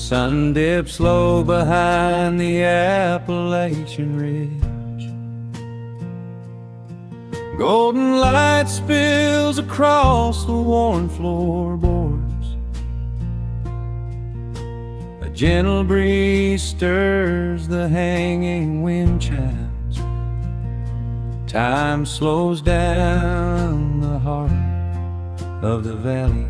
sun dips low behind the Appalachian Ridge. Golden light spills across the worn floorboards. A gentle breeze stirs the hanging wind chimes. Time slows down the heart of the valley.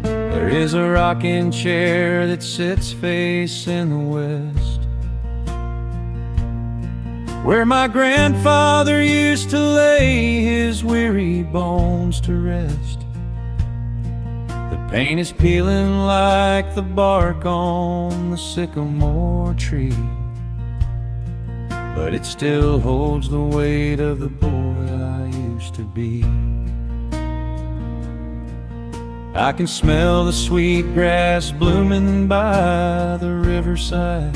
There is a rocking chair that sits facing the west, where my grandfather used to lay his weary bones to rest. The paint is peeling like the bark on the sycamore tree, but it still holds the weight of the boy I used to be. I can smell the sweet grass blooming by the riverside,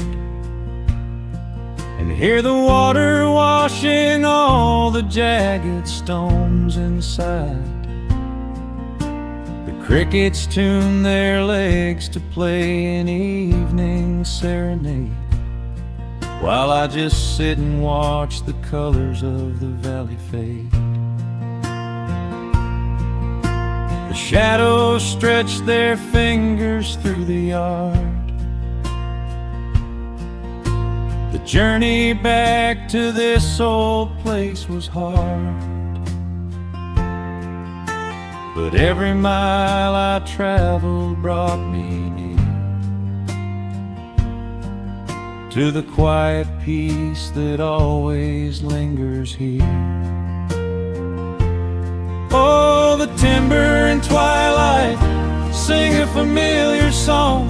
and hear the water washing all the jagged stones inside. The crickets tune their legs to play an evening serenade, while I just sit and watch the colors of the valley fade. The shadows stretch their fingers through the yard. The journey back to this old place was hard, but every mile I traveled brought me near to the quiet peace that always lingers here. Oh, the timber and twilight sing a familiar song,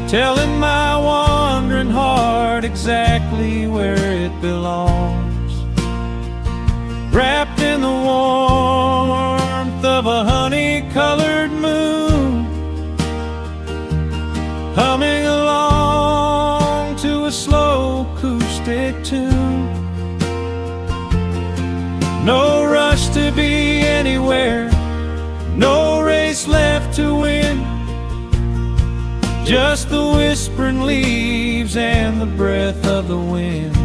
telling my wandering heart exactly where it belongs. Wrapped in the warmth of a honey-colored moon, humming along to a slow acoustic tune. No rush to be anywhere, no race left to win, just the whispering leaves and the breath of the wind.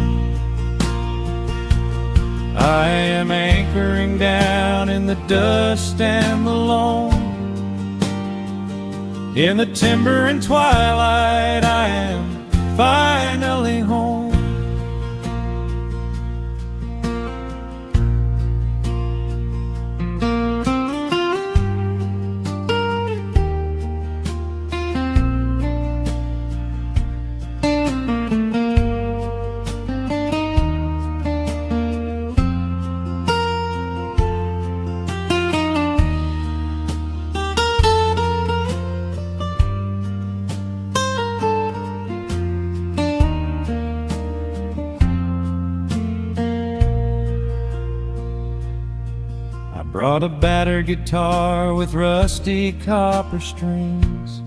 I am anchoring down in the dust and the loam. In the timber and twilight I am finally home. Brought a battered guitar with rusty copper strings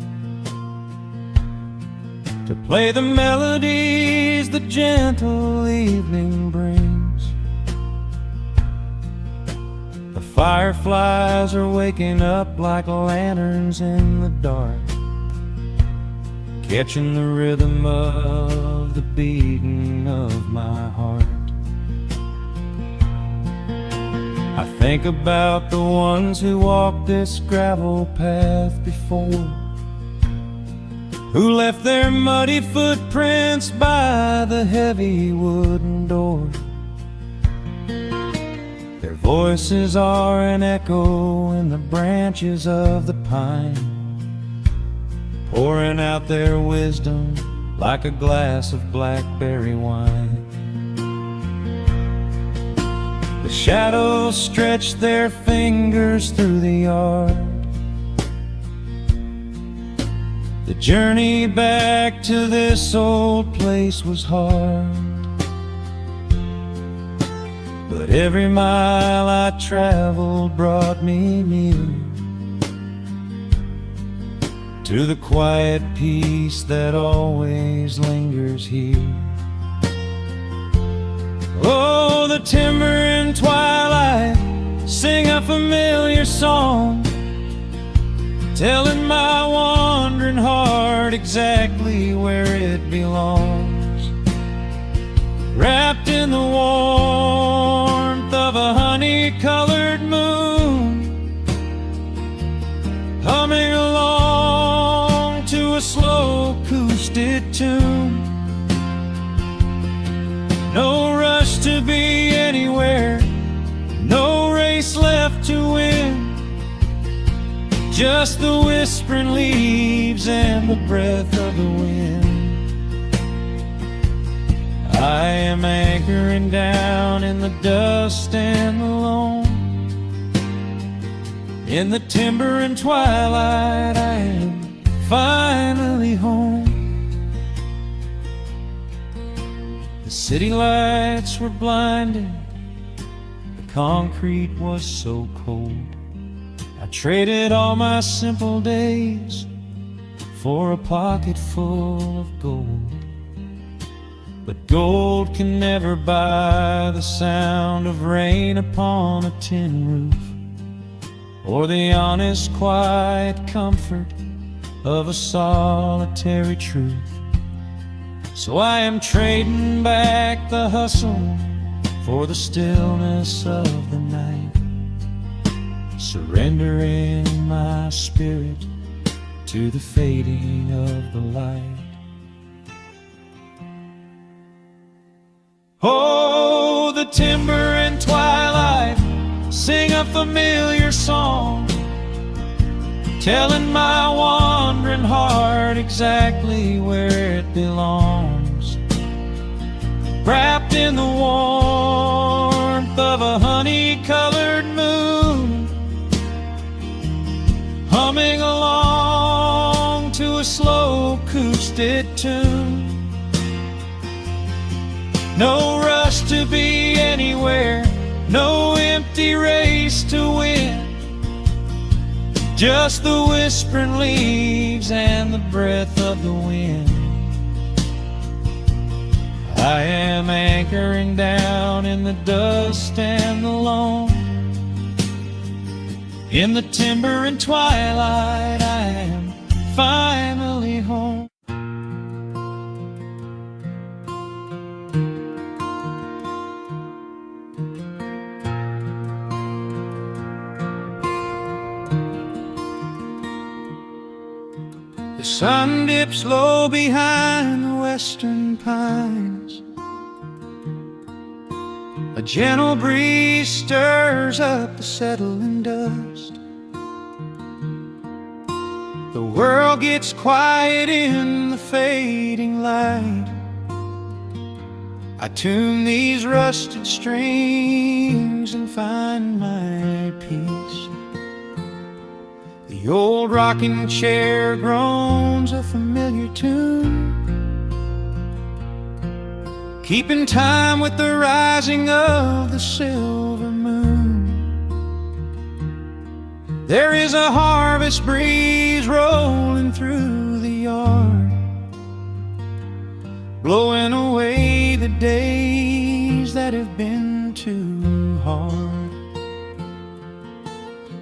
to play the melodies the gentle evening brings. The fireflies are waking up like lanterns in the dark, catching the rhythm of the beating of my heart. I think about the ones who walked this gravel path before, who left their muddy footprints by the heavy wooden door. Their voices are an echo in the branches of the pine, pouring out their wisdom like a glass of blackberry wine. The shadows stretch their fingers through the yard. The journey back to this old place was hard, but every mile I traveled brought me near to the quiet peace that always lingers here. Oh, the timber and twilight sing a familiar song, telling my wandering heart exactly where it belongs. Wrapped in the warmth of a honey-colored moon, humming along to a slow acoustic tune. No rush to be anywhere, no race left to win, just the whispering leaves and the breath of the wind. I am anchoring down in the dust and the loam. In the timber and twilight, I am finally home. The city lights were blinding, the concrete was so cold. I traded all my simple days for a pocket full of gold. But gold can never buy the sound of rain upon a tin roof, or the honest, quiet comfort of a solitary truth. So I am trading back the hustle for the stillness of the night, surrendering my spirit to the fading of the light. Oh, the timber and twilight sing a familiar song, telling my wandering heart exactly where it belongs. Wrapped in the warmth of a honey-colored moon, humming along to a slow acoustic tune. No rush to be anywhere, no empty race to win, just the whispering leaves and the breath of the wind. I am anchoring down in the dust and the loam. In the timber and twilight, I am finally home. The sun dips low behind the western pines. A gentle breeze stirs up the settling dust. The world gets quiet in the fading light. I tune these rusted strings and find my peace. The old rocking chair groans a familiar tune, keeping time with the rising of the silver moon. There is a harvest breeze rolling through the yard, blowing away the days that have been too hard.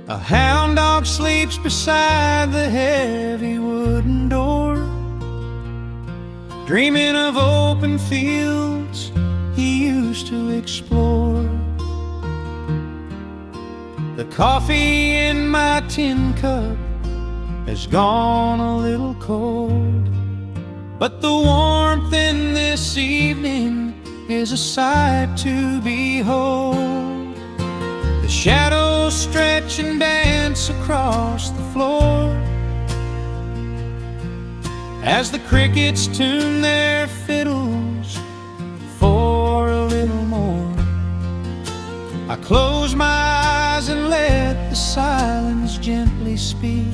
A hound dog sleeps beside the heavy wooden door, dreaming of open fields he used to explore. The coffee in my tin cup has gone a little cold, but the warmth in this evening is a sight to behold. The shadows stretch and dance across the floor as the crickets tune their fiddles for a little more. I close my eyes and let the silence gently speak,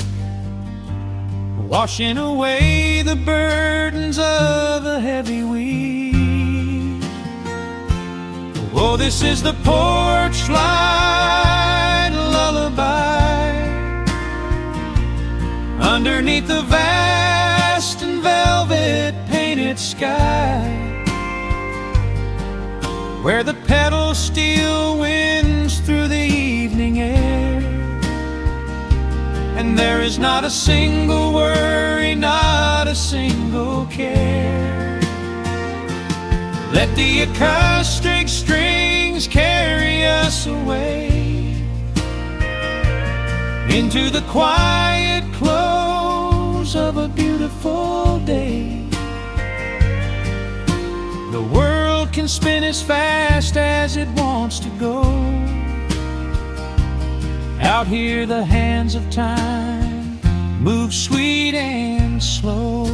washing away the burdens of a heavy week. Oh, this is the porch light lullaby underneath the vast and velvet painted sky, where the pedal steel winds through the evening air, and and there is not a single worry, not a single care. Let the acoustic strings carry us away into the quiet close of a beautiful day. The world can spin as fast as it wants to go. Out here the hands of time move sweet and slow.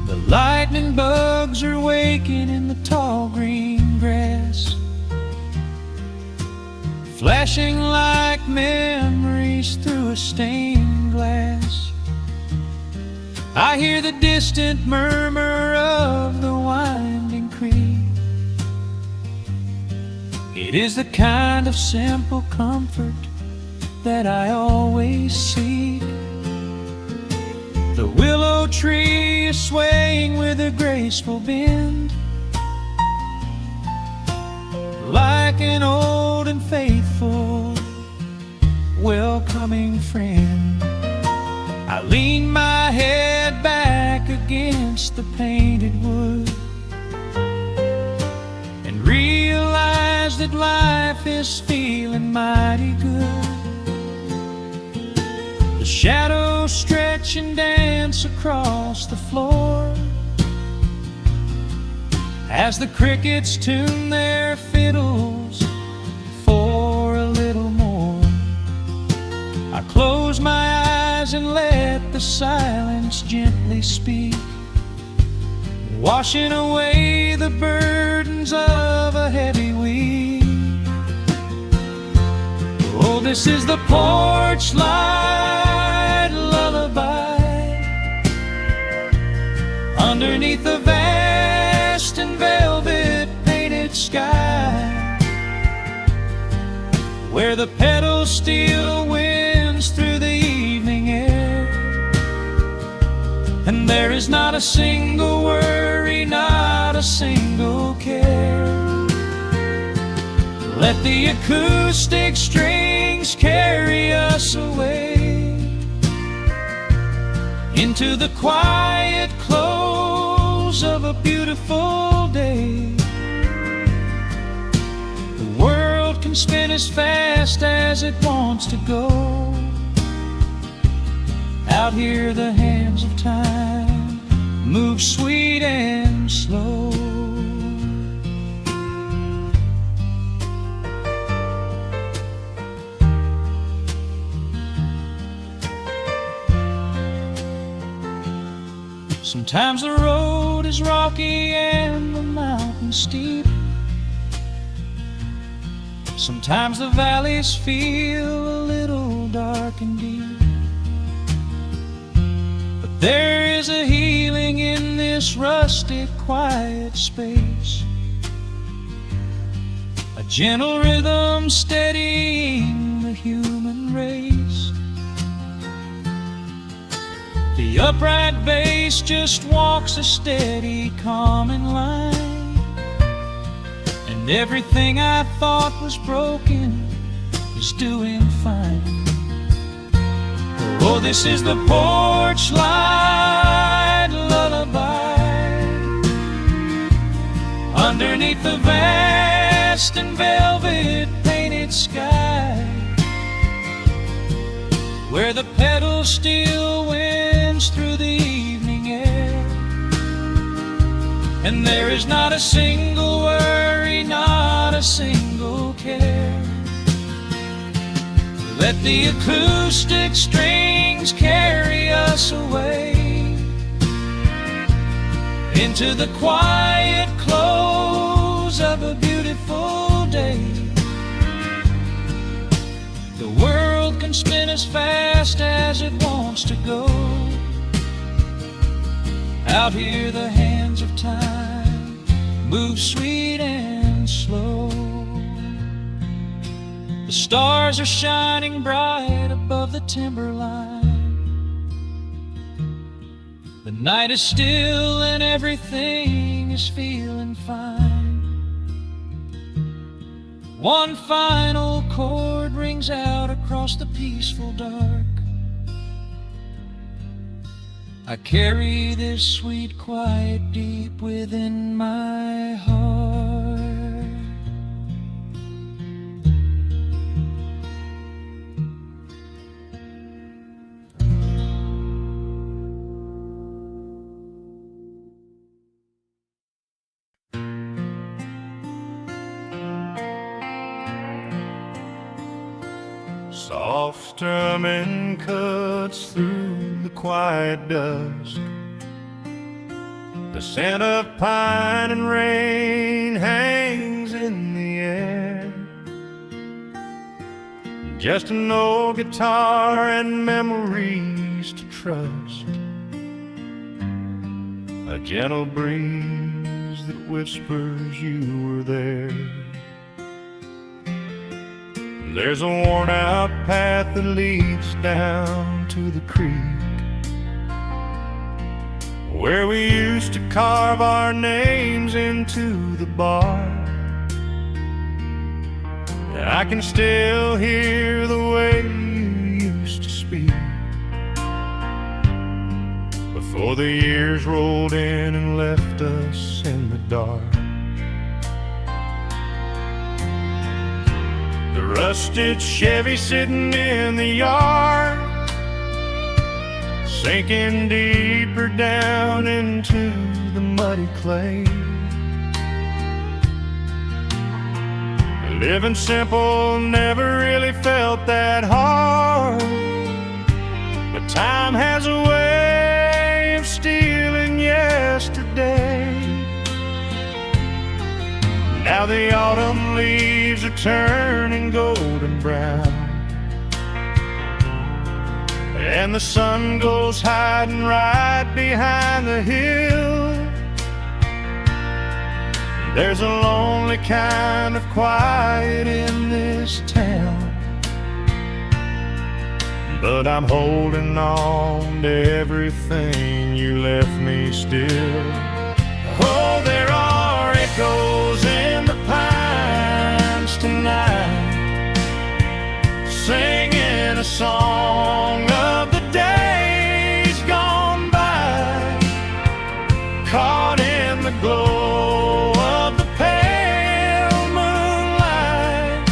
The lightning bugs are waking in the tall green grass, flashing like memories through a stained glass. I hear the distant murmur of the winding creek. It is the kind of simple comfort that I always seek. The willow tree is swaying with a graceful bend, like an old and faithful welcoming friend. I lean my head back against the painted wood and realize that life is feeling mighty good. The shadows stretch and dance across the floor as the crickets tune their fiddles for a little more. I close my eyes and let the silence gently speak, washing away the burdens of a heavy week. Oh, this is the porch light lullaby underneath the vast and velvet painted sky, where the petals still winds through the evening air, and there is not a single worry, not a single care. Let the acoustic strings carry us away into the quiet close of a beautiful day. The world can spin as fast as it wants to go. Out here the hands of time move sweet and slow. Sometimes the road is rocky and the mountain steep. Sometimes the valleys feel a little dark and deep. But there is a healing in this rustic, quiet space, a gentle rhythm steadying the human race. The upright bass just walks a steady, calming line, and everything I thought was broken is doing fine. Oh, this is the porch light lullaby underneath the vast and velvet painted sky, where the petals still winds through the evening air, and there is not a single worry, not a single care. Let the acoustic strings carry us away into the quiet close of a beautiful day. The world can spin as fast as it wants to go. Out here the hands of time move sweet and slow. The stars are shining bright above the timberline. The night is still and everything is feeling fine. One final chord rings out across the peaceful dark. I carry this sweet quiet deep within my heart. Soft strumming cuts through the quiet dusk. The scent of pine and rain hangs in the air. Just an old guitar and memories to trust. A gentle breeze that whispers you were there. There's a worn-out path that leads down to the creek, where we used to carve our names into the bark. I can still hear the way you used to speak before the years rolled in and left us in the dark. The rusted Chevy sitting in the yard, sinking deeper down into the muddy clay. Living simple never really felt that hard, but time has a way of stealing yesterday. Now the autumn leaves are turning golden brown, and the sun goes hiding right behind the hill. There's a lonely kind of quiet in this town, but I'm holding on to everything you left me still. Oh, there are echoes in the pines tonight, singing a song of the days gone by, caught in the glow of the pale moonlight,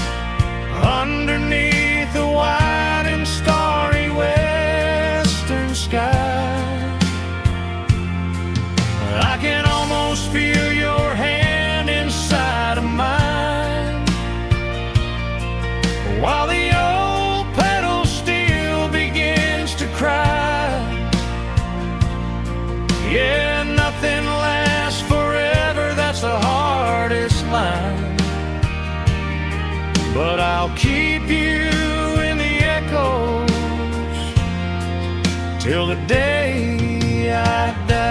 underneath the wide and starry western sky. I can almost feel your hand inside of mine, while the old pedal steel begins to cry. Yeah, nothing lasts forever, that's the hardest line, but I'll keep you in the echoes till the day I die.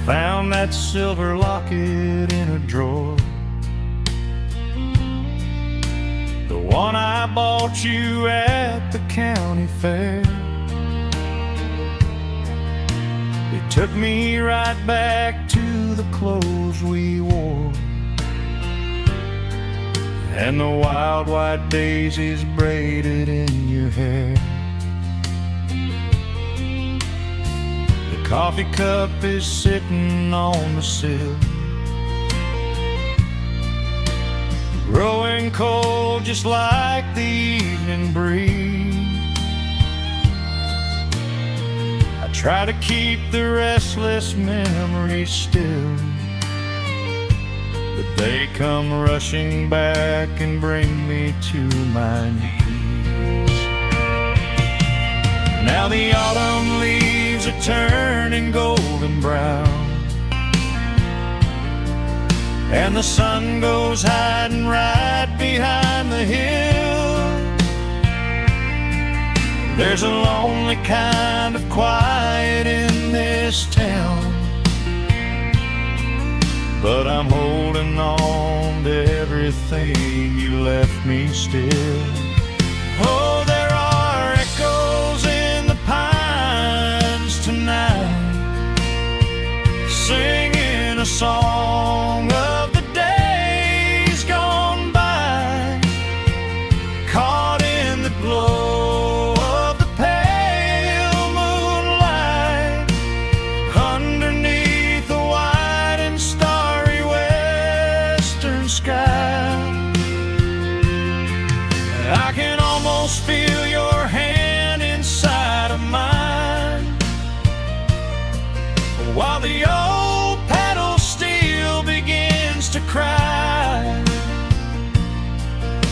Found that silver locket in a drawer, the one I bought you at the county fair. It took me right back to the clothes we wore, and the wild white daisies braided in your hair. Coffee cup is sitting on the sill, growing cold just like the evening breeze. I try to keep the restless memories still, but they come rushing back and bring me to my knees. Now the autumn leaves are turning golden brown, and the sun goes hiding right behind the hill. There's a lonely kind of quiet in this town, but I'm holding on to everything you left me still. Oh, there are echoes in the pines tonight, I can almost feel your hand inside of mine, while the old pedal steel begins to cry.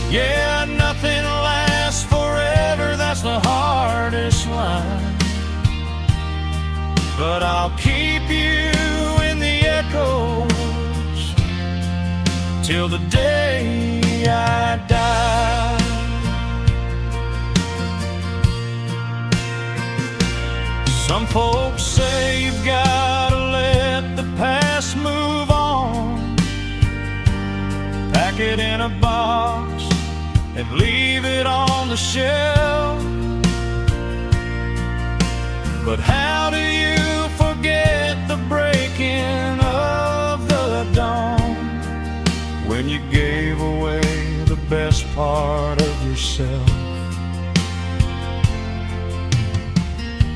Yeah, nothing lasts forever, that's the hardest line. But I'll keep you in the echoes till the day I die. Some folks say you've gotta let the past move on, pack it in a box and leave it on the shelf. But how do you forget the breaking of the dawn, when you gave away the best part of yourself?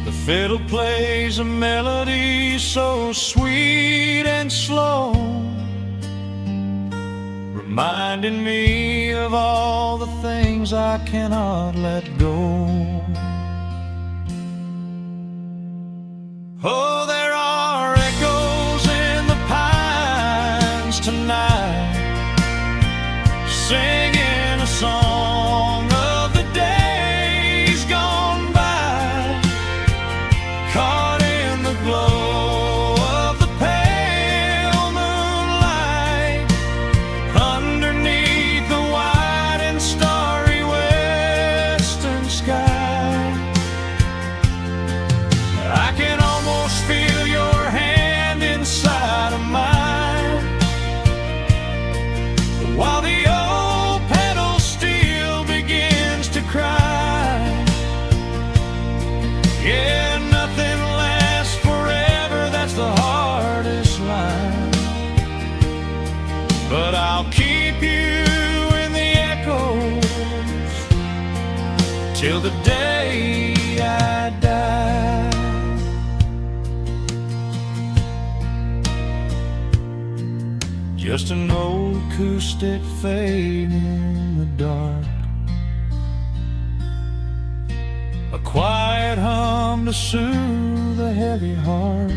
The fiddle plays a melody so sweet and slow, reminding me of all the things I cannot let go. Oh, there are echoes in the pines tonight, singing a song of the days gone by, caught in the glow of the pale moonlight, underneath the wide and starry western sky. I can almost feel your hand inside of mine, while the old pedal steel begins to cry. Yeah, nothing lasts forever, that's the hardest line. But I'll keep you in the echoes till the day I die. Just an old acoustic fading in the dark, a quiet hum to soothe a heavy heart.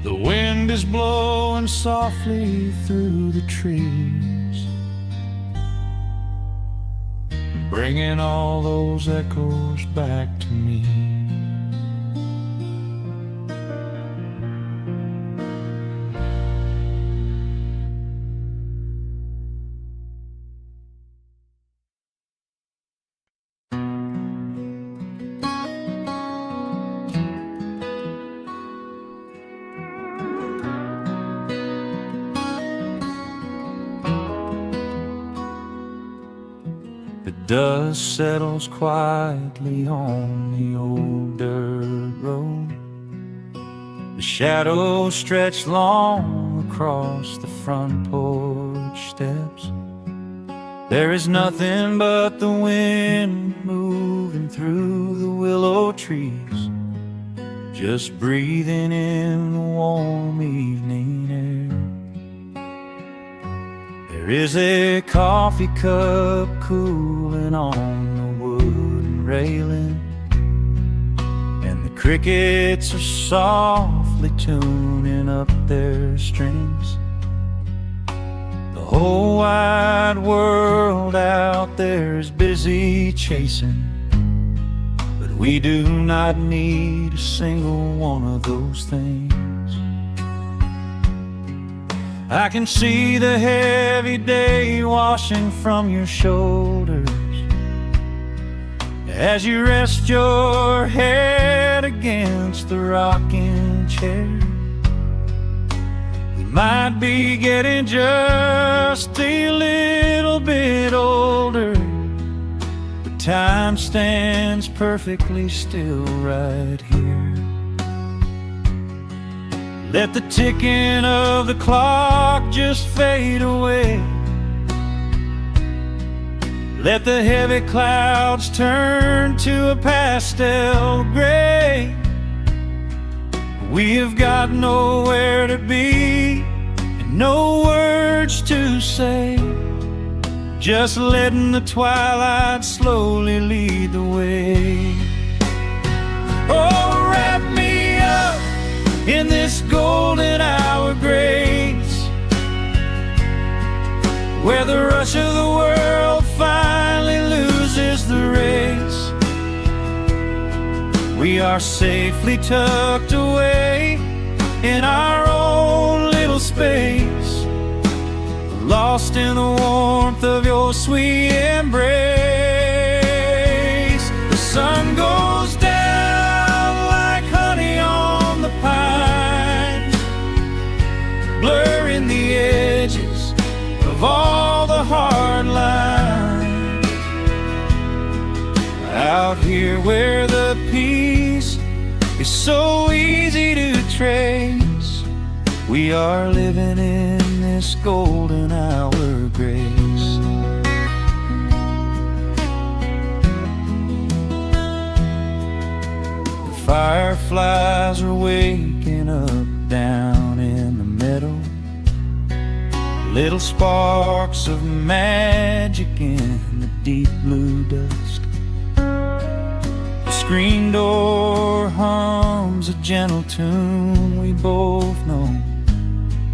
The wind is blowing softly through the trees, bringing all those echoes back to me. The dust settles quietly on the old dirt road. The shadows stretch long across the front porch steps. There is nothing but the wind moving through the willow trees, just breathing in the warm evening air. There is a coffee cup cooling on the wooden railing, and the crickets are softly tuning up their strings. The whole wide world out there is busy chasing, but we do not need a single one of those things. I can see the heavy day washing from your shoulders as you rest your head against the rocking chair. We might be getting just a little bit older, but time stands perfectly still right here. Let the ticking of the clock just fade away. Let the heavy clouds turn to a pastel gray. We have got nowhere to be and no words to say, just letting the twilight slowly lead the way. Oh, wrap me up in this golden hour grace, where the rush of the world finally loses the race. We are safely tucked away in our own little space, lost in the warmth of your sweet embrace. The sun goes down like honey on the pines, blurring the edges of all the hard lines. Out here where the peace is so easy to trace, we are living in this golden hour grace. The fireflies are waking up down in the meadow, little sparks of magic in the deep blue dusk. The screen door hums a gentle tune we both know,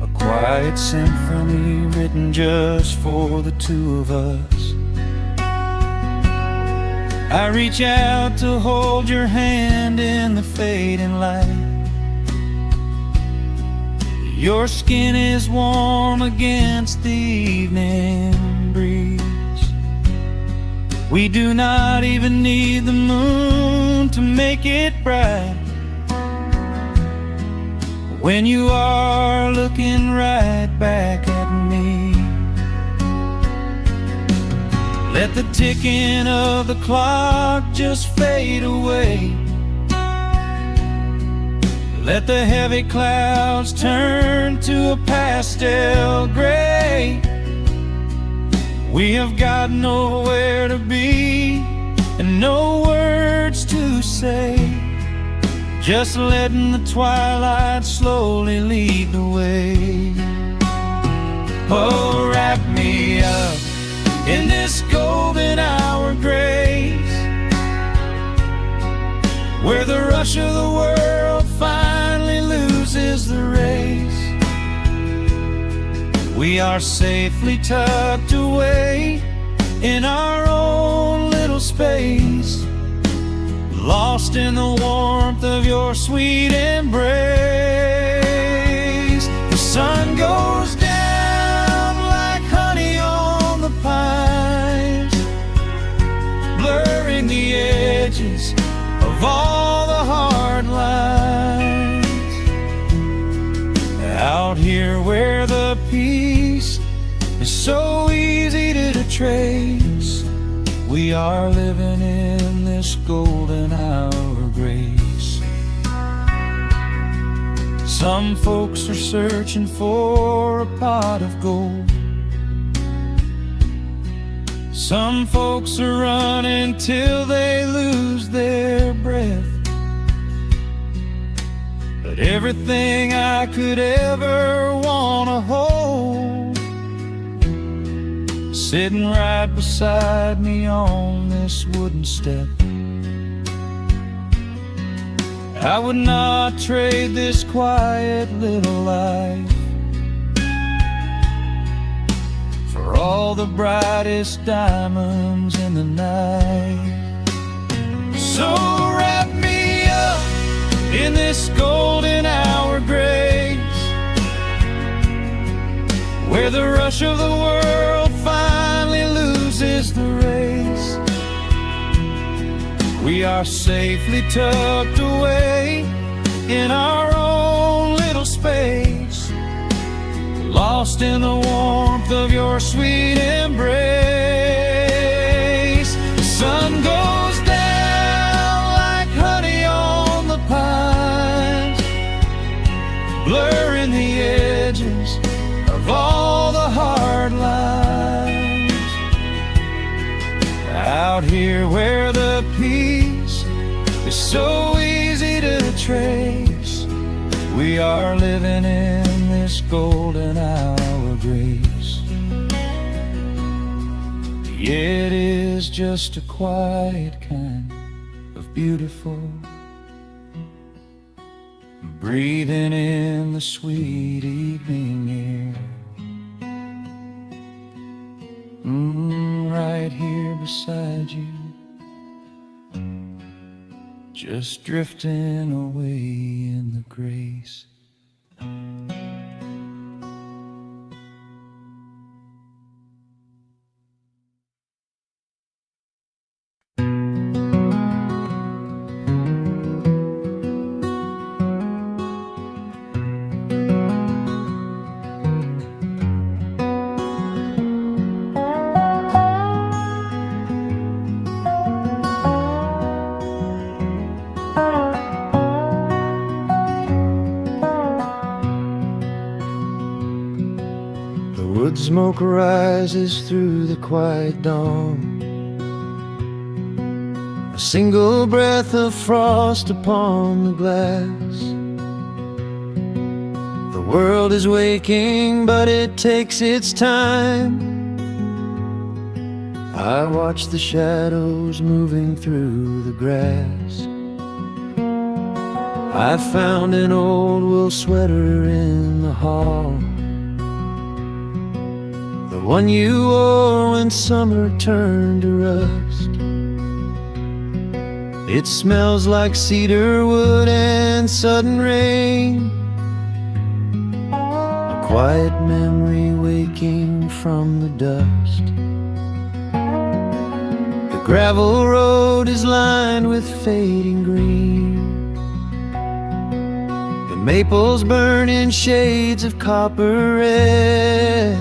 a quiet symphony written just for the two of us. I reach out to hold your hand in the fading light. Your skin is warm against the evening breeze. We do not even need the moon to make it bright, when you are looking right back at me. Let the ticking of the clock just fade away. Let the heavy clouds turn to a pastel gray. We have got nowhere to be and no words to say, just letting the twilight slowly lead the way. Oh, wrap me up in this golden hour grace, where the rush of the world finally loses the race. We are safely tucked away in our own little space, lost in the warmth of your sweet embrace. The sun goes down like honey on the pines, blurring the edges of all the hard lines. Out here where the peace is so easy to trace, we are living in this golden hour grace. Some folks are searching for a pot of gold, some folks are running till they lose their breath. But everything I could ever want to hold, sitting right beside me on this wooden step. I would not trade this quiet little life for all the brightest diamonds in the night. So wrap me up in this golden hour grace, where the rush of the world finally loses the race. We are safely tucked away in our own little space, lost in the warmth of your sweet embrace. The sun goes down like honey on the pines, blurring the edges of all the hard lines. Out here where the peace is so easy to trace, we are living in this golden hour grace. It is just a quiet kind of beautiful, breathing in the sweet evening air. Right here beside you, just drifting away in the grace. Wood smoke rises through the quiet dawn, a single breath of frost upon the glass. The world is waking, but it takes its time. I watch the shadows moving through the grass. I found an old wool sweater in the hall, the one you wore when summer turned to rust. It smells like cedar wood and sudden rain, a quiet memory waking from the dust. The gravel road is lined with fading green, the maples burn in shades of copper red.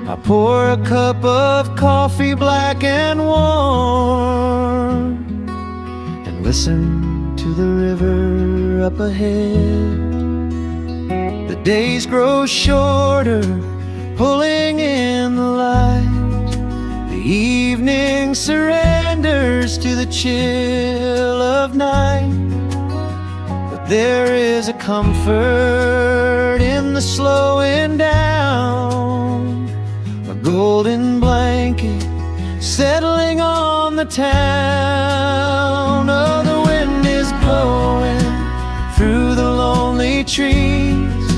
I pour a cup of coffee black and warm, and listen to the river up ahead. The days grow shorter, pulling in the light. The evening surrenders to the chill of night. But there is a comfort in the slowing down, a golden blanket settling on the town. Oh, the wind is blowing through the lonely trees,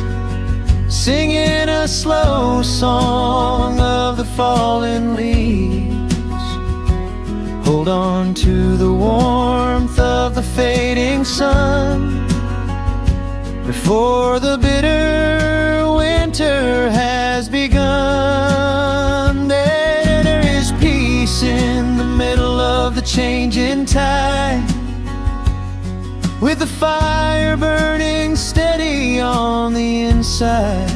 singing a slow song of the fallen leaves. Hold on to the warmth of the fading sun before the bitter winter has begun. There is peace in the middle of the changing tide, with the fire burning steady on the inside.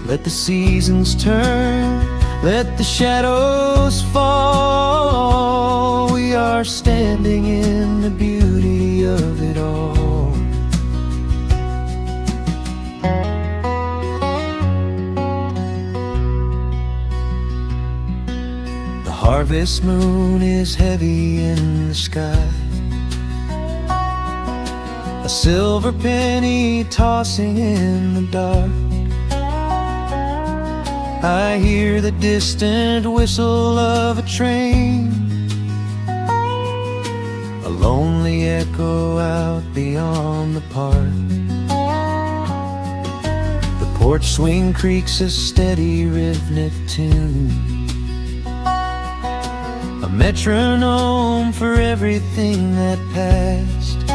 Let the seasons turn, let the shadows fall. We are standing in the beauty of it all. The harvest moon is heavy in the sky, a silver penny tossing in the dark. I hear the distant whistle of a train, a lonely echo out beyond the park. The porch swing creaks a steady rhythmic tune, a metronome for everything that passed.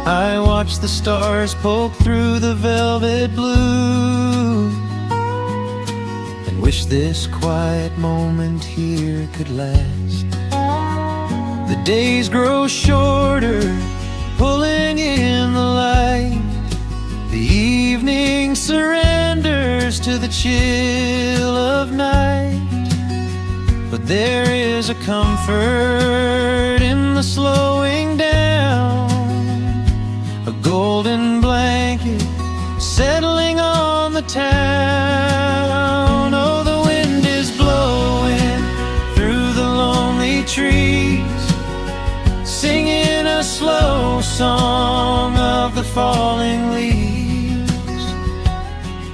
I watch the stars poke through the velvet blue, and wish this quiet moment here could last. The days grow shorter, pulling in the light. The evening surrenders to the chill of night. But there is a comfort in the slowing down, a golden blanket settling on the town. Oh, the wind is blowing through the lonely trees, singing a slow song of the falling leaves.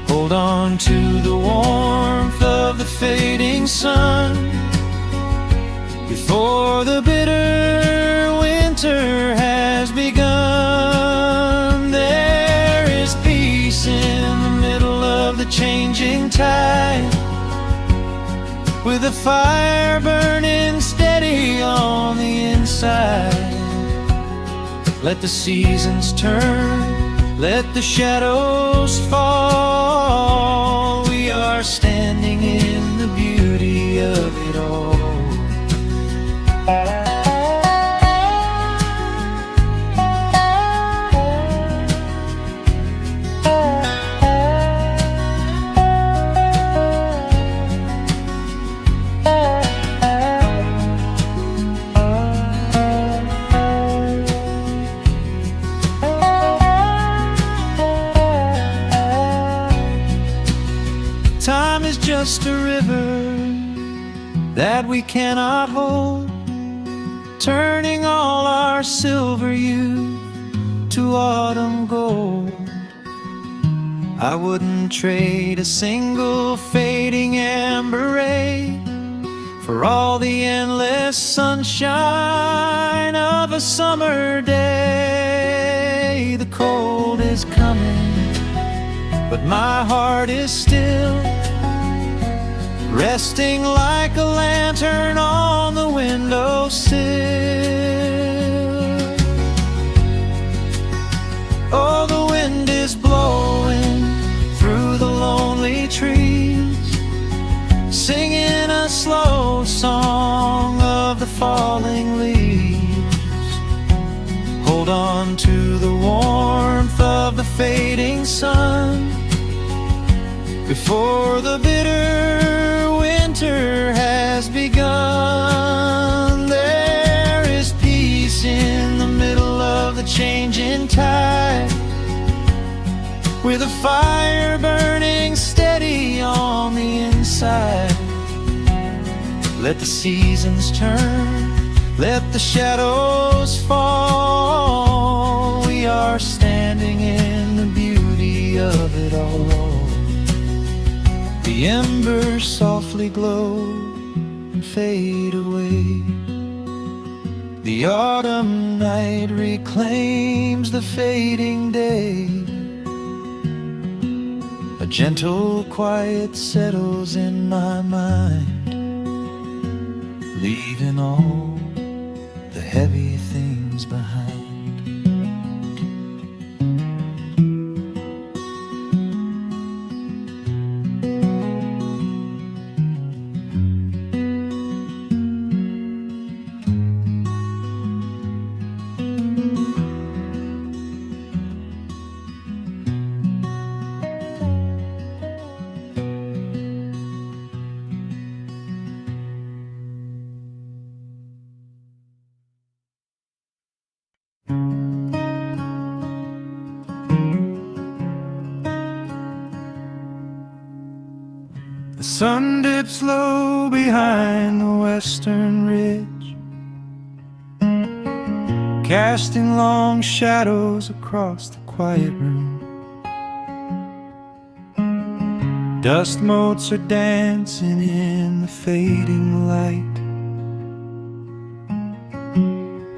Hold on to the warmth fading sun, before the bitter winter has begun. There is peace in the middle of the changing tide, with a fire burning steady on the inside. Let the seasons turn, let the shadows fall. We are standing in the beauty of it all. Time is just a river that we cannot hold, turning all our silver youth to autumn gold. I wouldn't trade a single fading amber ray for all the endless sunshine of a summer day. The cold is coming, but my heart is still resting like a lantern on the windowsill. Oh, the wind is blowing through the lonely trees, singing a slow song of the falling leaves. Hold on to the warmth of the fading sun, before the bitter winter has begun. There is peace in the middle of the changing tide, with a fire burning steady on the inside. Let the seasons turn, let the shadows fall. We are standing in the beauty of it all. The embers softly glow and fade away. The autumn night reclaims the fading day. A gentle quiet settles in my mind, leaving all the heavy things behind. The sun dips low behind the western ridge, casting long shadows across the quiet room. Dust motes are dancing in the fading light.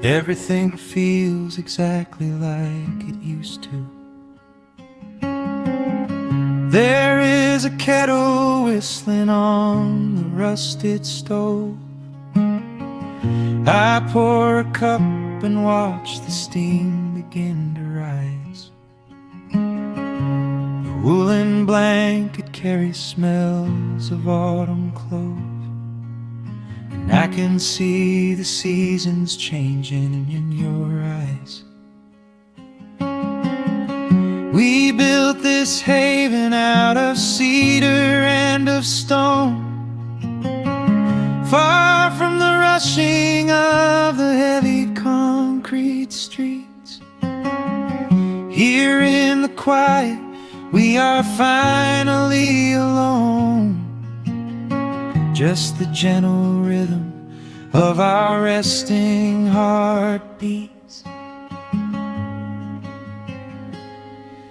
Everything feels exactly like it used to. There is a kettle whistling on the rusted stove. I pour a cup and watch the steam begin to rise. The woolen blanket carries smells of autumn clove, and I can see the seasons changing in your eyes. We built this haven out of cedar and of stone, far from the rushing of the heavy concrete streets. Here in the quiet, we are finally alone, just the gentle rhythm of our resting heartbeats.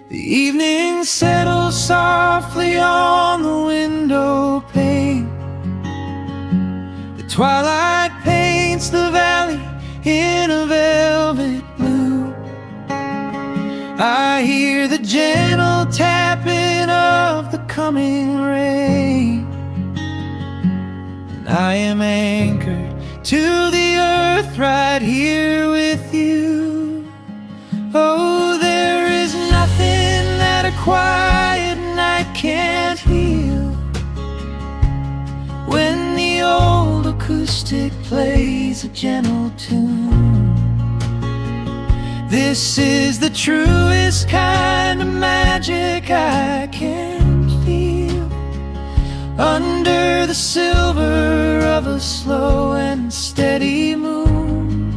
The evening settles softly on the window pane, twilight paints the valley in a velvet blue. I hear the gentle tapping of the coming rain, and I am anchored to the earth right here with you. Oh, there is nothing that a quiet night can't heal, when the old acoustic plays a gentle tune. This is the truest kind of magic I can feel, under the silver of a slow and steady moon.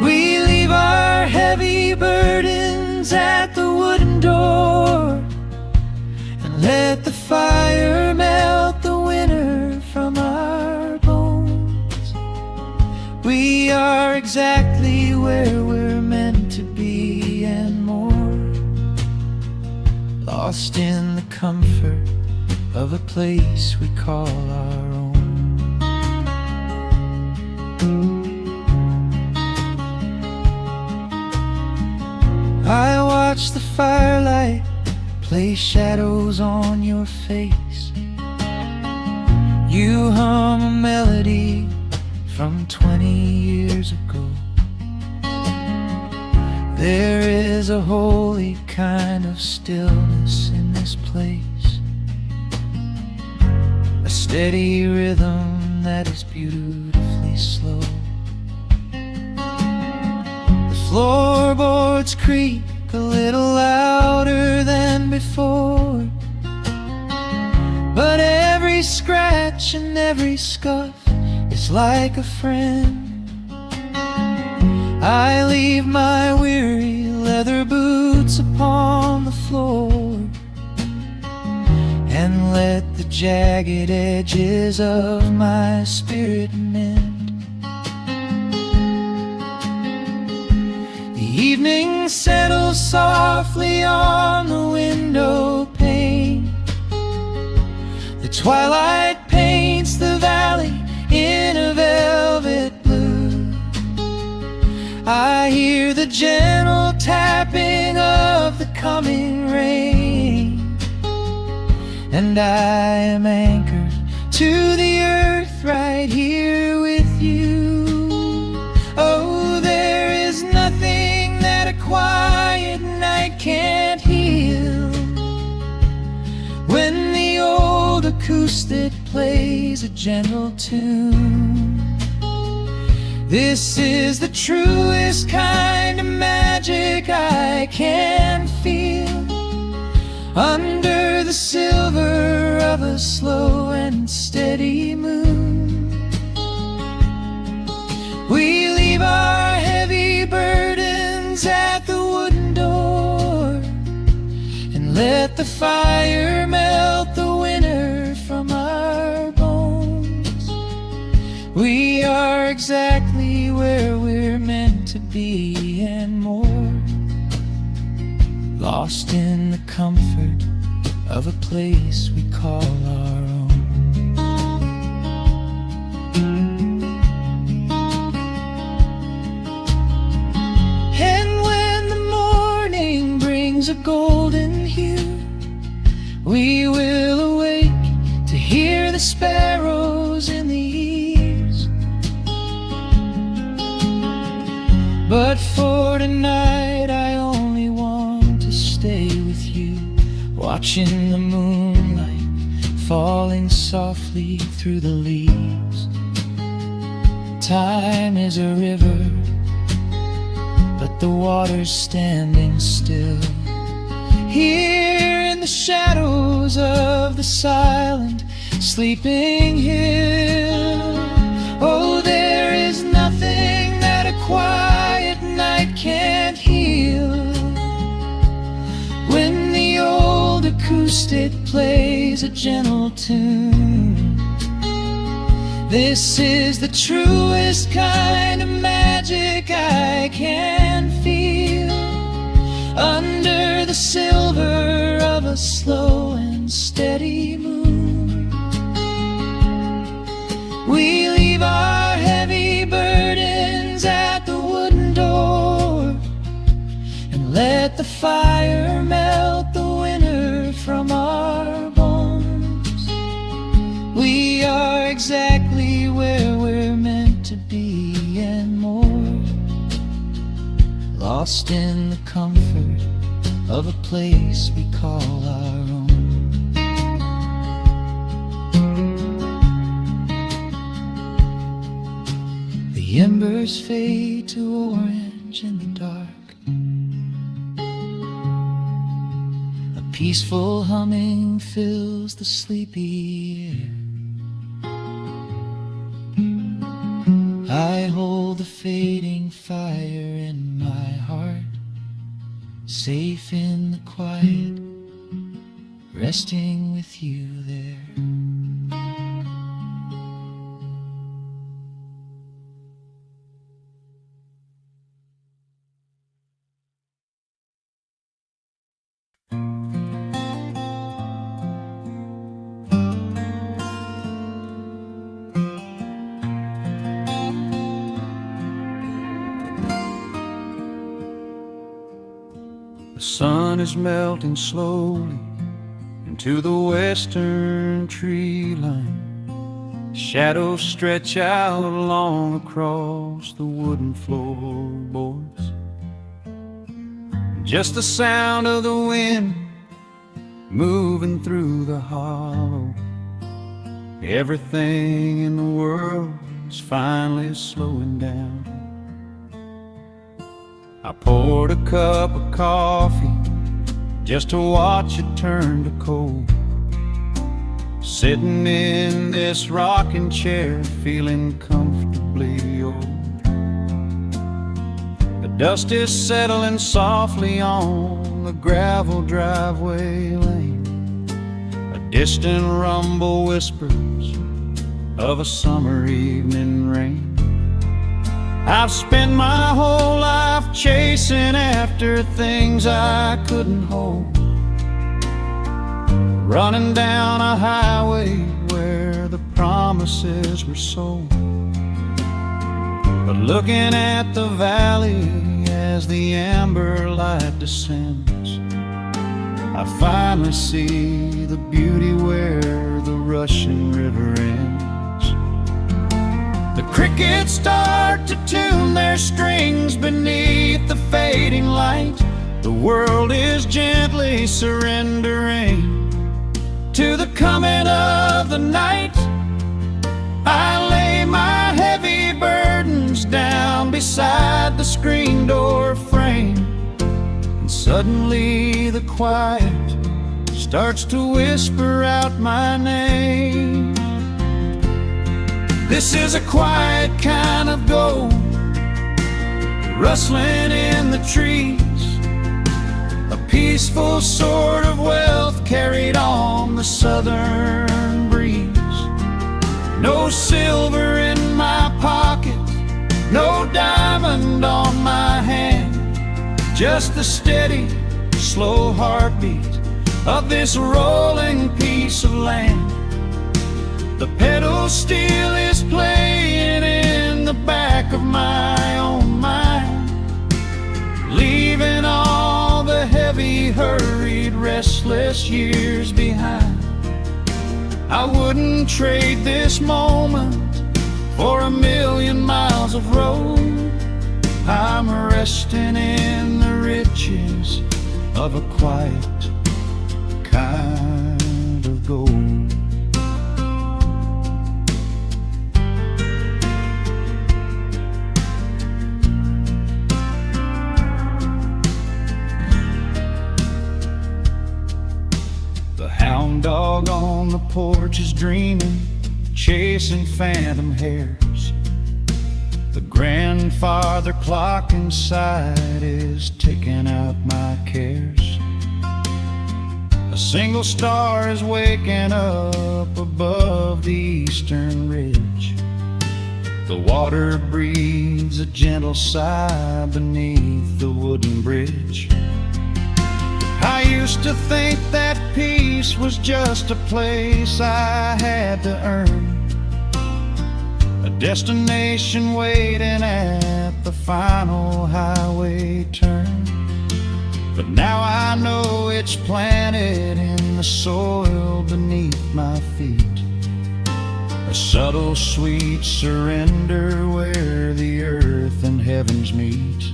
We leave our heavy burdens at the wooden door, and let the fire melt the winter from our bones. We are exactly where we're meant to be and more, lost in the comfort of a place we call our own. I watch the firelight play shadows on your face. You hum a melody from 20 years ago. There is a holy kind of stillness in this place, a steady rhythm that is beautifully slow. The floorboards creak a little louder than before, but every scratch and every scuff is like a friend. I leave my weary leather boots upon the floor, and let the jagged edges of my spirit mend. The evening settles softly on the window pane. The twilight paints the valley in a velvet blue. I hear the gentle tapping of the coming rain, and I am anchored to the earth right here with you. Oh, there is nothing that a quiet night can't heal, when the old acoustic plays a gentle tune. This is the truest kind of magic I can feel, under the silver of a slow and steady moon. We leave our heavy burdens at the wooden door, and let the fire melt the winter from our bones. We are exactly where we're meant to be and more, lost in the comfort of a place we call our own. And when the morning brings a golden hue, we will awake to hear the sparrows in the eaves. But for tonight I only want to stay with you, watching the moonlight falling softly through the leaves. Time is a river, but the water's standing still, here in the shadows of the silent sleeping hill. Oh, there is nothing that a quiet night can't heal, when the old acoustic plays a gentle tune. This is the truest kind of magic I can feel, under the silver of a slow and steady moon. the fire melt the winter from our bones. We are exactly where we're meant to be and more, lost in the comfort of a place we call our own. The embers fade to orange in the dark. A peaceful humming fills the sleepy air. I hold the fading fire in my heart, safe in the quiet, resting with you there. The sun is melting slowly into the western tree line. Shadows stretch out long across the wooden floorboards. Just the sound of the wind moving through the hollow. Everything in the world is finally slowing down. I poured a cup of coffee just to watch it turn to cold, sitting in this rocking chair feeling comfortably old. The dust is settling softly on the gravel driveway lane. A distant rumble whispers of a summer evening rain. I've spent my whole life chasing after things I couldn't hold, running down a highway where the promises were sold. But looking at the valley as the amber light descends, I finally see the beauty where the rushing river ends. The crickets start to tune their strings beneath the fading light. The world is gently surrendering to the coming of the night. I lay my heavy burdens down beside the screen door frame, and suddenly the quiet starts to whisper out my name. This is a quiet kind of gold, rustling in the trees, a peaceful sort of wealth carried on the southern breeze. No silver in my pocket, no diamond on my hand, just the steady, slow heartbeat of this rolling piece of land. The pedal steel is playing in the back of my own mind, leaving all the heavy, hurried, restless years behind. I wouldn't trade this moment for 1,000,000 miles of road. I'm resting in the riches of a quiet kind of gold. Dog on the porch is dreaming, chasing phantom hares. The grandfather clock inside is ticking out my cares. A single star is waking up above the eastern ridge. The water breathes a gentle sigh beneath the wooden bridge. I used to think that peace was just a place I had to earn, a destination waiting at the final highway turn. but now I know it's planted in the soil beneath my feet. A subtle, sweet surrender where the earth and heavens meet.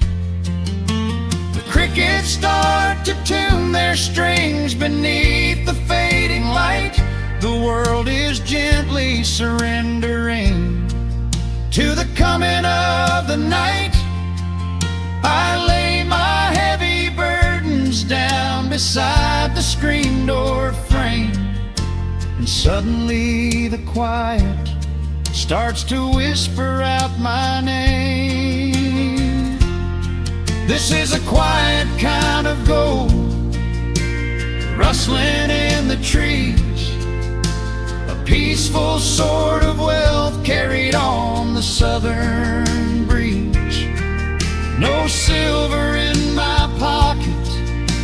The crickets start to tune their strings beneath the fading light. The world is gently surrendering to the coming of the night. I lay my heavy burdens down beside the screen door frame, and suddenly the quiet starts to whisper out my name. This is a quiet kind of gold, rustling in the trees, a peaceful sort of wealth carried on the southern breeze. No silver in my pocket,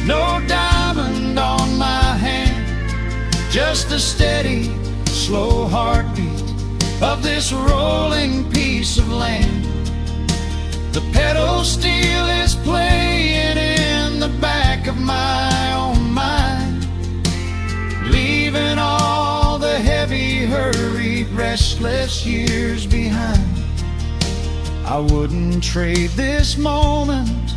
no diamond on my hand, just the steady, slow heartbeat of this rolling piece of land. The pedal steel is playing in the back of my own mind, leaving all the heavy, hurried, restless years behind. I wouldn't trade this moment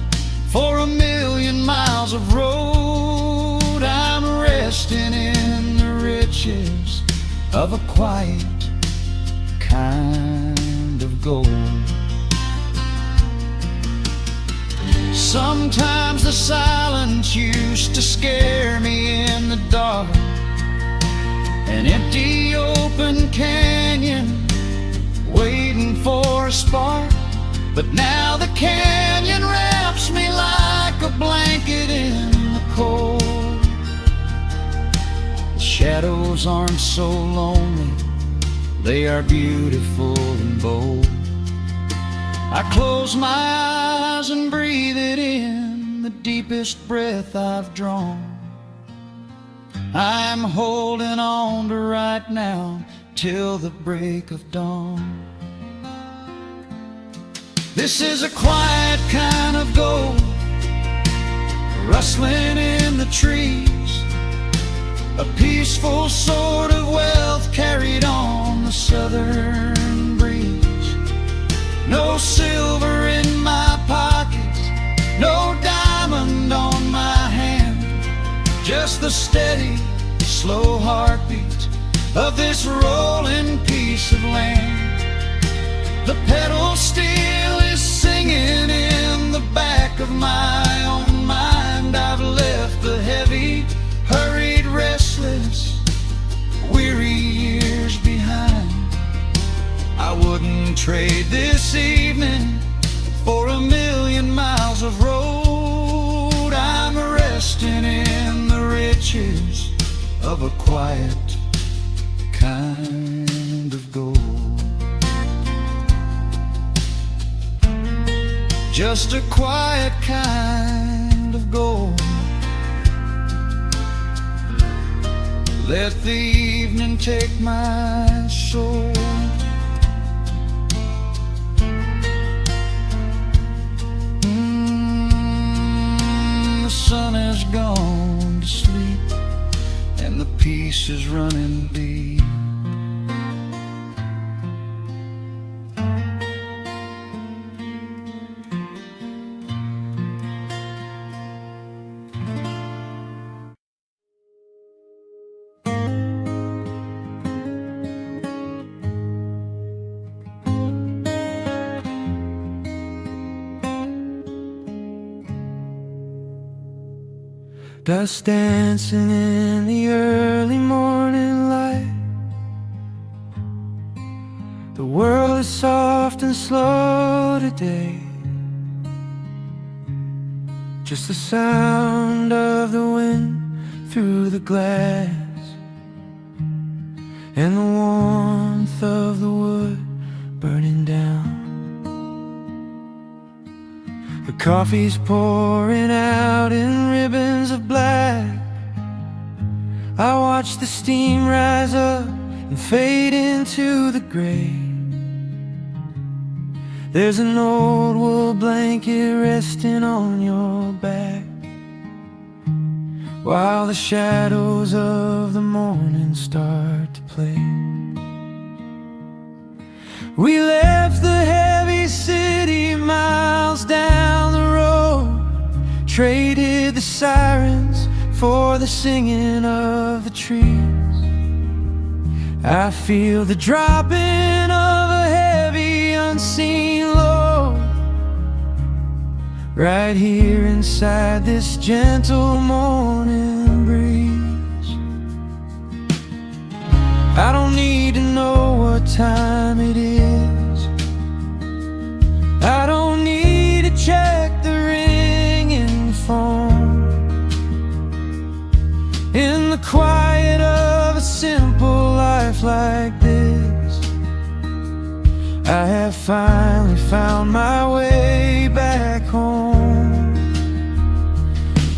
for 1,000,000 miles of road. I'm resting in the riches of a quiet kind of gold. Sometimes the silence used to scare me in the dark, an empty open canyon waiting for a spark. But now the canyon wraps me like a blanket in the cold. The shadows aren't so lonely, they are beautiful and bold. I close my eyes and breathe it in, the deepest breath I've drawn. I'm holding on to right now till the break of dawn. This is a quiet kind of gold, rustling in the trees, a peaceful sort of wealth carried on the southern breeze. No silver in my pocket, no diamond on my hand, just the steady, slow heartbeat of this rolling piece of land. The pedal steel is singing in the back of my own mind. I've left the heavy, hurried, restless, weary years behind. I wouldn't trade this evening for 1,000,000 miles of road. I'm resting in the riches of a quiet kind of gold. Just a quiet kind of gold. Let the evening take my soul. The sun has gone to sleep and the peace is running deep. Dust dancing in the early morning light. The world is soft and slow today. Just the sound of the wind through the glass, and the warmth of the wood burning down. The coffee's pouring out in ribbons of black. I watch the steam rise up and fade into the gray. There's an old wool blanket resting on your back. while the shadows of the morning start to play. We left the heavy city miles down the road, traded the sirens for the singing of the trees. I feel the dropping of a heavy unseen load right here inside this gentle morning breeze. I don't need to know what time it is. I don't need to check the ringing phone. In the quiet of a simple life like this, I have finally found my way back home.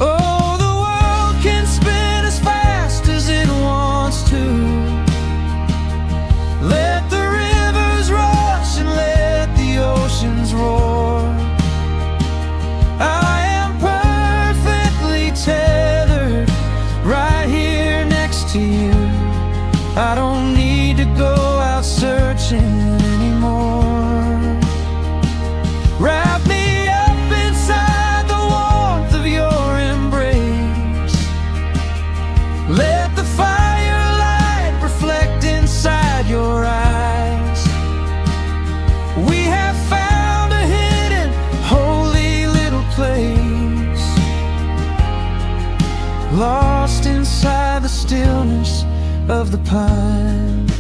Oh, the world can spin as fast as it wants to. Let the rivers rush and let the oceans roar. I am perfectly tethered right here next to you. I don't need to go out searching anymore. Wrap me up inside the warmth of your embrace. Let the firelight reflect inside your eyes. We have found a hidden, holy little place, lost inside the stillness of the pines.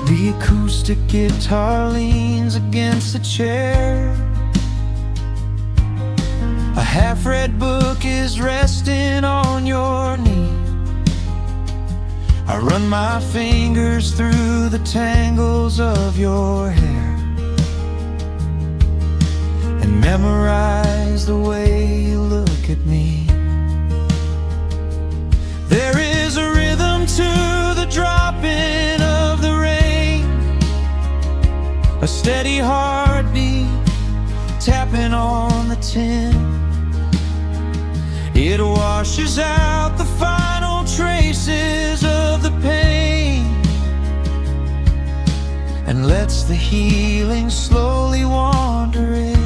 The acoustic guitar leans against the chair. A half-read book is resting on your knee. I run my fingers through the tangles of your hair and memorize the way you look at me. There is a rhythm to the dropping of the rain, a steady heartbeat tapping on the tin. It washes out the final traces of the pain and lets the healing slowly wander in.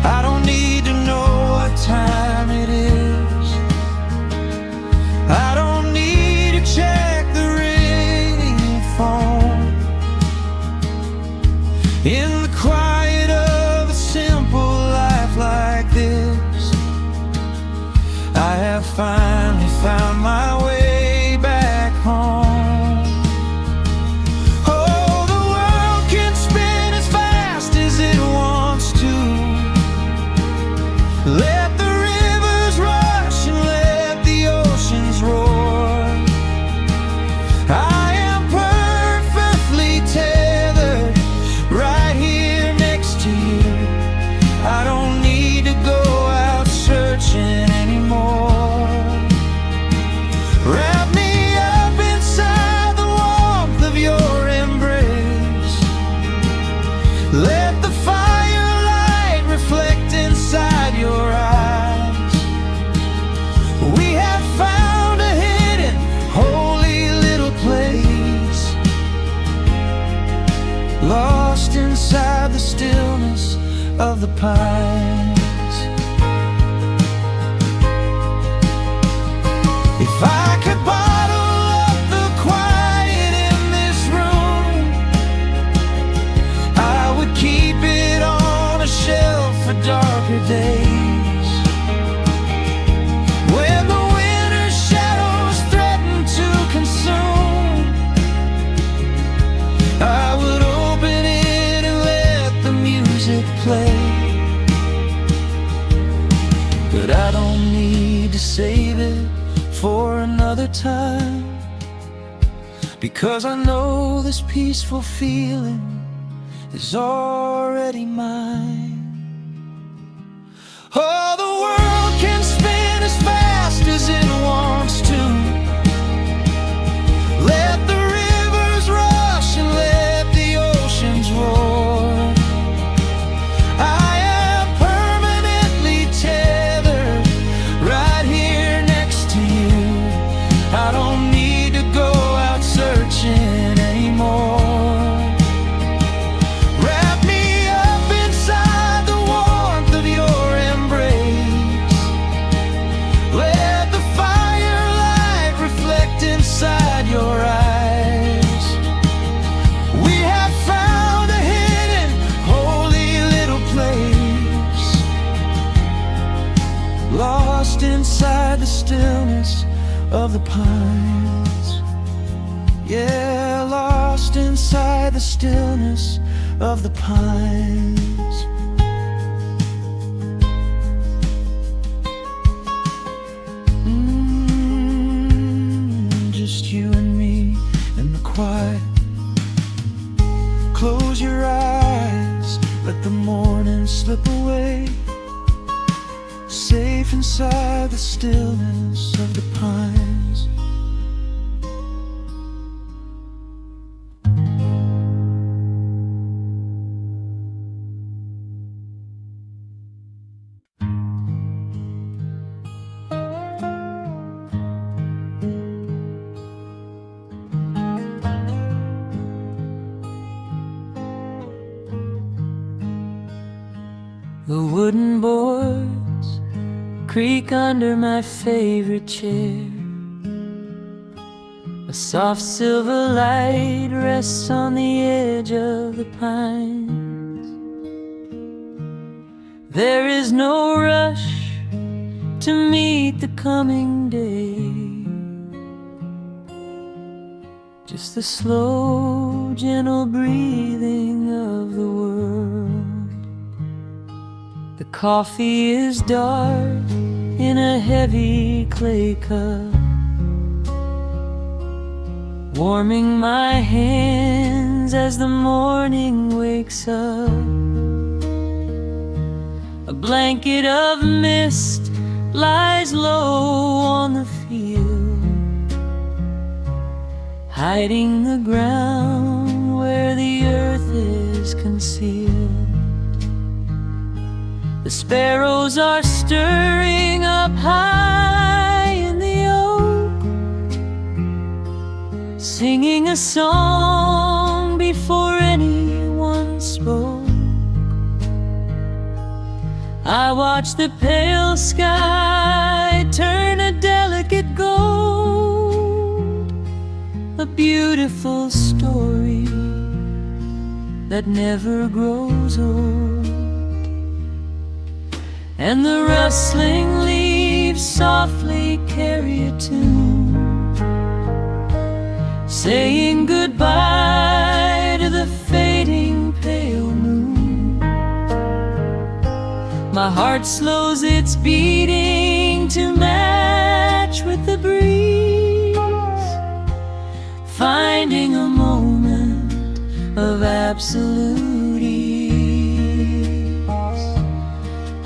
I don't need to know what time it is. I don't need to check the ringing phone. In the quiet of a simple life like this, I have finally found my way back home. Oh, the world can spin as fast as it wants to. Let the rivers rush and let the oceans roar. I am perfectly tethered right here next to you. I don't need to go out searching anymore. Wrap me up inside the warmth of your embrace. Let the firelight reflect inside your eyes. We have found a hidden, holy little place, lost inside the stillness of the pines. If I could bottle up the quiet in this room, I would keep it on a shelf for darker days. When the winter's shadows threaten to consume, I would open it and let the music play. But I don't need to save it for another time, because I know this peaceful feeling is already mine. Oh, the world can spin as fast as it wants to. Let the rivers rush and let the oceans roar. lost inside the stillness of the pines. Yeah, lost inside the stillness of the pines. Just you and me in the quiet. Close your eyes, let the morning slip away, safe inside the stillness of the pines. The wooden boards creak under my favorite chair. A soft silver light rests on the edge of the pines. There is no rush to meet the coming day, just the slow, gentle breathing of the world. The coffee is dark in a heavy clay cup, warming my hands as the morning wakes up. A blanket of mist lies low on the field, hiding the ground where the earth is concealed. The sparrows are stirring up high in the oak, singing a song before anyone spoke. I watch the pale sky turn a delicate gold, a beautiful story that never grows old. And the rustling leaves softly carry a tune, saying goodbye to the fading pale moon. My heart slows its beating to match with the breeze, finding a moment of absolute ease.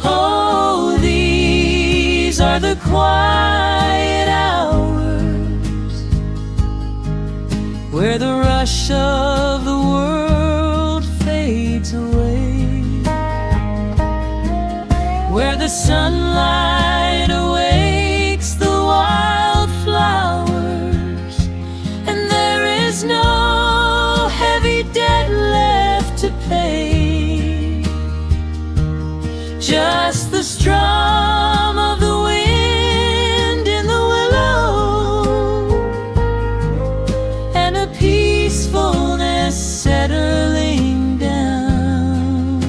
Oh, these are the quiet hours where the rush of the world fades away, where the sunlight awakes the wildflowers, and there is no heavy debt left to pay, just the strum of the wind in the willow, and a peacefulness settling down,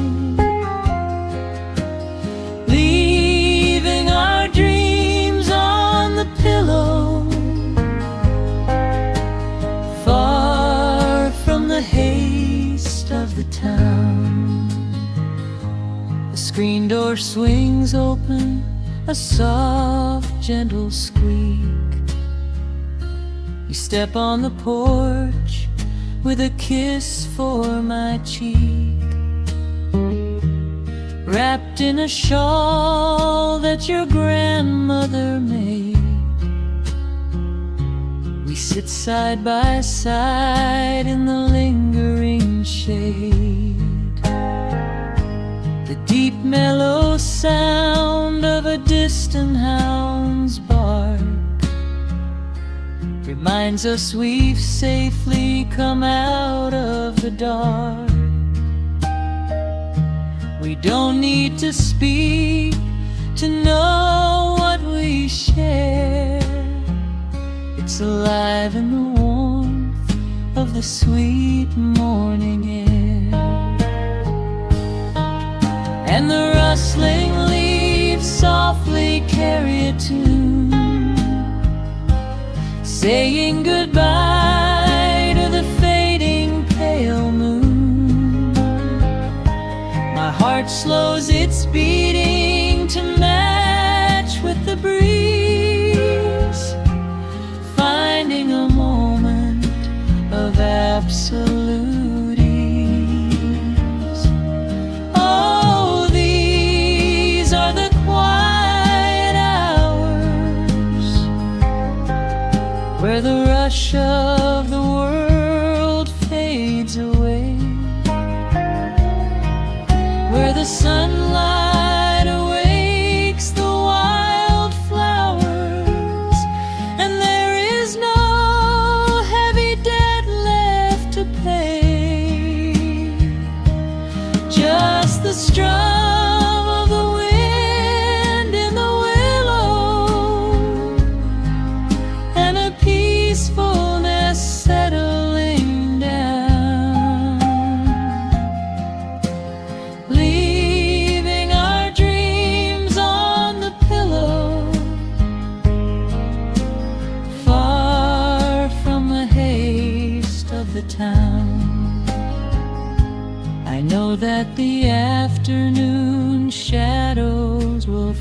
leaving our dreams on the pillow, far from the haste of the town. The screen door swings open, a soft, gentle squeak. You step on the porch with a kiss for my cheek, wrapped in a shawl that your grandmother made. We sit side by side in the lingering shade. The deep mellow sound of a distant hound's bark reminds us we've safely come out of the dark. We don't need to speak to know what we share. It's alive in the warmth of the sweet morning air. And the rustling leaves softly carry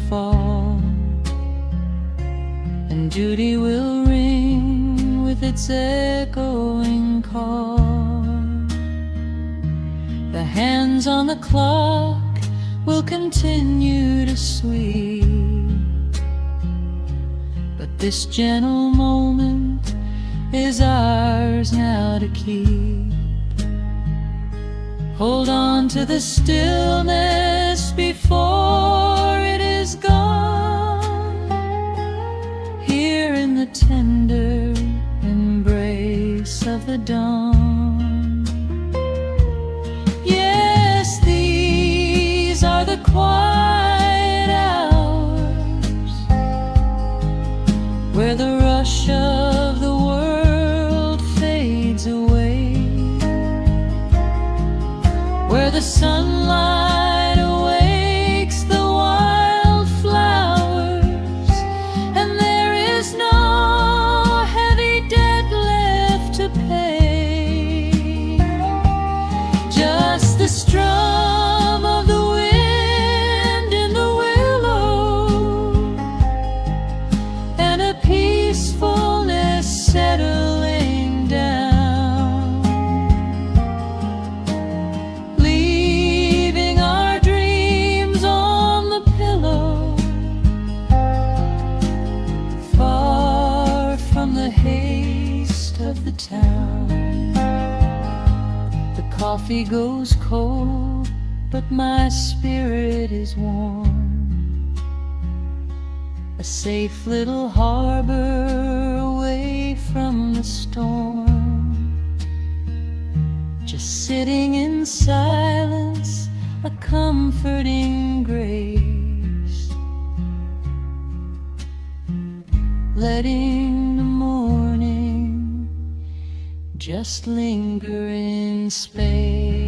fall, and duty will ring with its echoing call. The hands on the clock will continue to sweep, but this gentle moment is ours now to keep. Hold on to the stillness before it is gone, here in the tender embrace of the dawn. Yes, these are the quiet hours where the rush of the world fades away, where the sunlight awakes the wildflowers, and there is no heavy debt left to pay. Just the strum of the wind in the willow, and a peacefulness settling down, leaving our dreams on the pillow, far from the haste of the town. The coffee goes cold, but my spirit is warm, a safe little harbor away from the storm. Just sitting in silence, a comforting grace, letting the morning just linger in space.